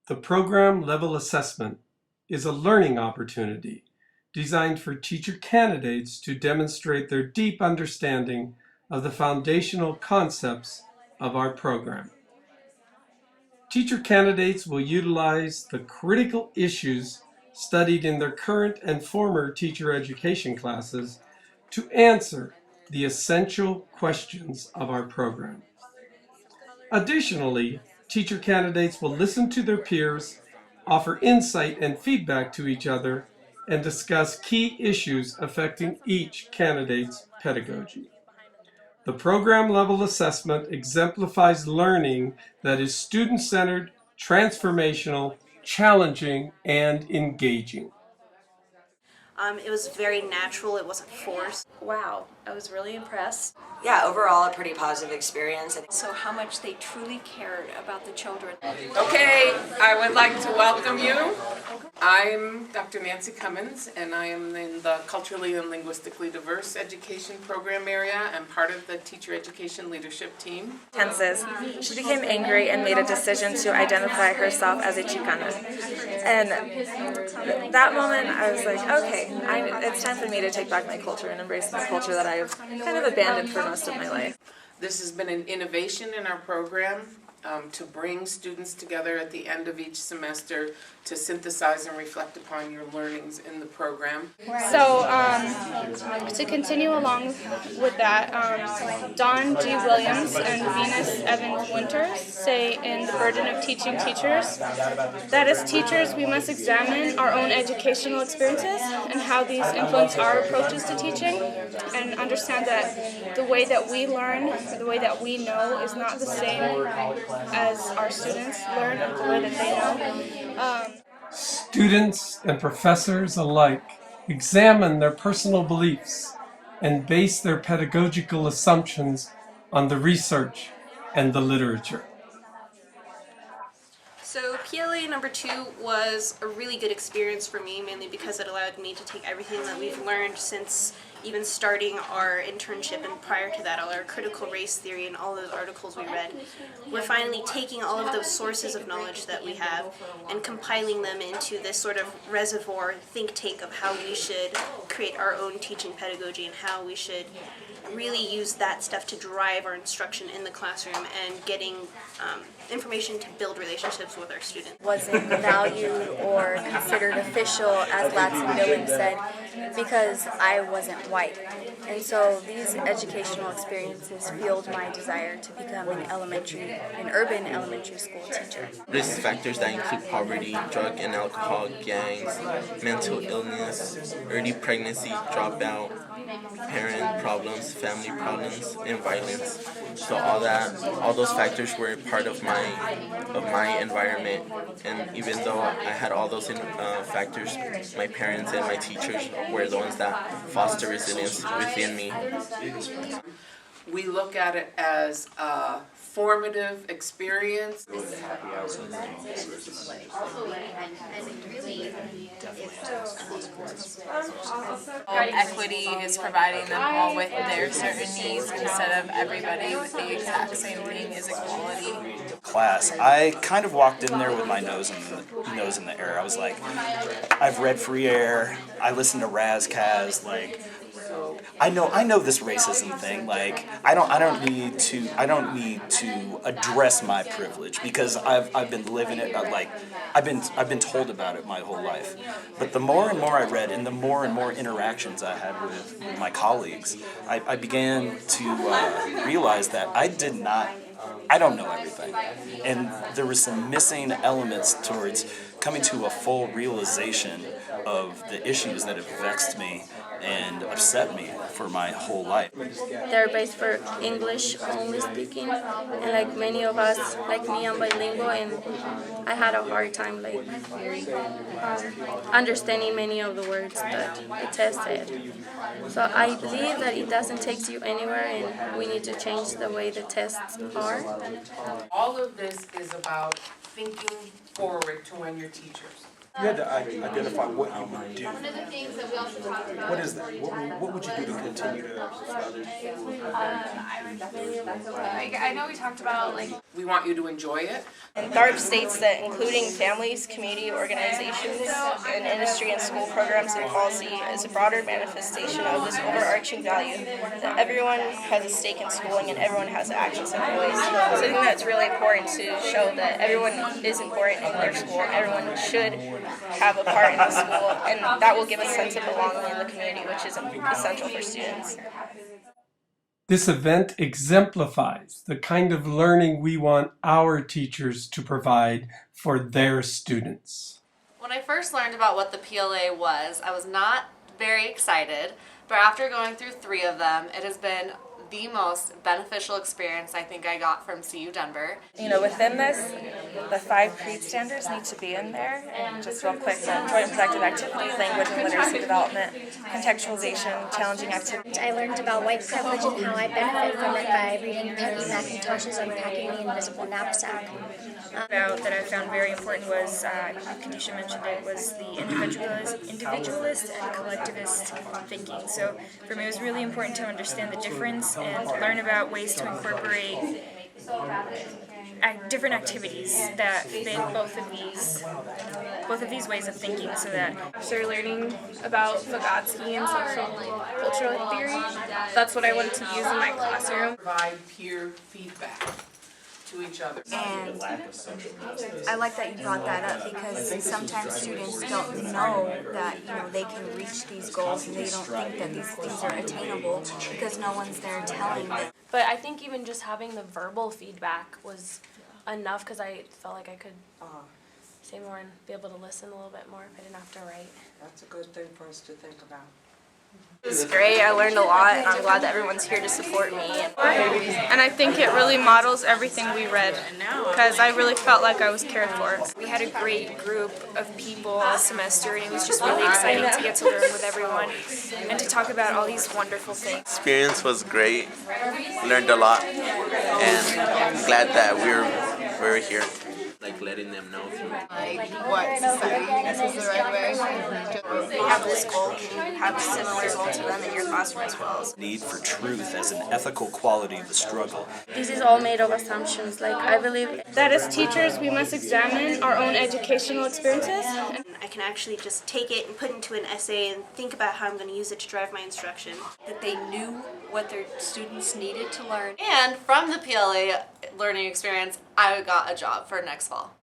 The program level assessment is a learning opportunity designed for teacher candidates to demonstrate their deep understanding of the foundational concepts of our program. Teacher candidates will utilize the critical issues studied in their current and former teacher education classes to answer the essential questions of our program. Additionally, teacher candidates will listen to their peers, offer insight and feedback to each other, and discuss key issues affecting each candidate's pedagogy. The program level assessment exemplifies learning that is student-centered, transformational, challenging, and engaging. It was very natural, it wasn't forced. Wow, I was really impressed. Yeah, overall a pretty positive experience. So how much they truly cared about the children. Okay, I would like to welcome you. I'm Dr. Nancy Cummins, and I am in the Culturally and Linguistically Diverse Education Program area. I'm part of the Teacher Education Leadership Team. Tenses. She became angry and made a decision to identify herself as a Chicana. And that moment I was like, okay, it's time for me to take back my culture and embrace my culture that I've kind of abandoned for most of my life. This has been an innovation in our program to bring students together at the end of each semester to synthesize and reflect upon your learnings in the program. So to continue along with that, Don G. Williams and Venus Evans Winters say in The Burden of Teaching Teachers that as teachers we must examine our own educational experiences and how these influence our approaches to teaching, and understand that the way that we learn, the way that we know is not the same as our students learn and the way that they know. Students and professors alike examine their personal beliefs and base their pedagogical assumptions on the research and the literature. So PLA number 2 was a really good experience for me, mainly because it allowed me to take everything that we've learned since even starting our internship, and prior to that all our critical race theory and all those articles we read. We're finally taking all of those sources of knowledge that we have and compiling them into this sort of reservoir think tank of how we should create our own teaching pedagogy and how we should really use that stuff to drive our instruction in the classroom and getting information to build relationships with our students. Wasn't valued or considered official, as Latson Billings said, because I wasn't white. And so these educational experiences fueled my desire to become an urban elementary school teacher. Risk factors that include poverty, drug and alcohol, gangs, mental illness, early pregnancy, dropout, parent problems, family problems, and violence. So all those factors were part of my environment, and even though I had all those factors, my parents and my teachers were the ones that foster resilience within me. We look at it as a formative experience. Equity is providing them all with their certain needs instead of everybody with the exact same thing is equality. Class, I kind of walked in there with my nose in the air. I was like, I've read Free Air, I listened to Razkaz, like, I know this racism thing. Like, I don't need to address my privilege because I've been living it. Like, I've been told about it my whole life. But the more and more I read, and the more and more interactions I had with my colleagues, I began to realize that I don't know everything, and there were some missing elements towards coming to a full realization of the issues that have vexed me and upset me for my whole life. They're based for English only speaking, and like many of us, like me, I'm bilingual, and I had a hard time understanding many of the words that the test said. So I believe that it doesn't take you anywhere, and we need to change the way the tests are. All of this is about thinking forward to when you're teachers. You had to identify what you would do. What is that? What would you do to continue to? I know we talked about like. We want you to enjoy it. GARB states that including families, community organizations, and industry and school programs and policy is a broader manifestation of this overarching value that everyone has a stake in schooling and everyone has to act in separate ways. So I think that's really important to show that everyone is important in their school and everyone should have a part in the school, and that will give a sense of belonging in the community, which is essential for students. This event exemplifies the kind of learning we want our teachers to provide for their students. When I first learned about what the PLA was, I was not very excited, but after going through 3 of them, it has been the most beneficial experience I think I got from CU Denver. You know, within this, the 5 CREED standards need to be in there. And just real quick, joint and productive activity, language and literacy development, contextualization, challenging activities. I learned about white privilege and how I benefit from it by reading Peggy McIntosh's Unpacking the Invisible Knapsack. That I found very important was, Kadisha mentioned it, was the individualist and collectivist thinking. So for me it was really important to understand the difference and learn about ways to incorporate different activities that fit both of these ways of thinking, so that After learning about Vygotsky and social cultural theory, that's what I wanted to use in my classroom. Provide peer feedback to each other. And I like that you brought that up, because sometimes students don't know that they can reach these goals and they don't think that these things are attainable because no one's there telling them. But I think even just having the verbal feedback was enough, because I felt like I could say more and be able to listen a little bit more if I didn't have to write. That's a good thing for us to think about. It was great. I learned a lot, and I'm glad that everyone's here to support me. And I think it really models everything we read, because I really felt like I was cared for. we had a great group of people all semester, and it was just really exciting to get to learn with everyone and to talk about all these wonderful things. Experience was great. Learned a lot, and I'm glad that we're here. Like letting them know through what society thinks is the right way. They have this goal, can you have a similar goal to them in your classroom as well? Need for truth as an ethical quality of the struggle. This is all made of assumptions. Like, I believe that as teachers we must examine our own educational experiences. I can actually just take it and put it into an essay and think about how I'm going to use it to drive my instruction. That they knew what their students needed to learn. And from the PLA learning experience, I got a job for next fall.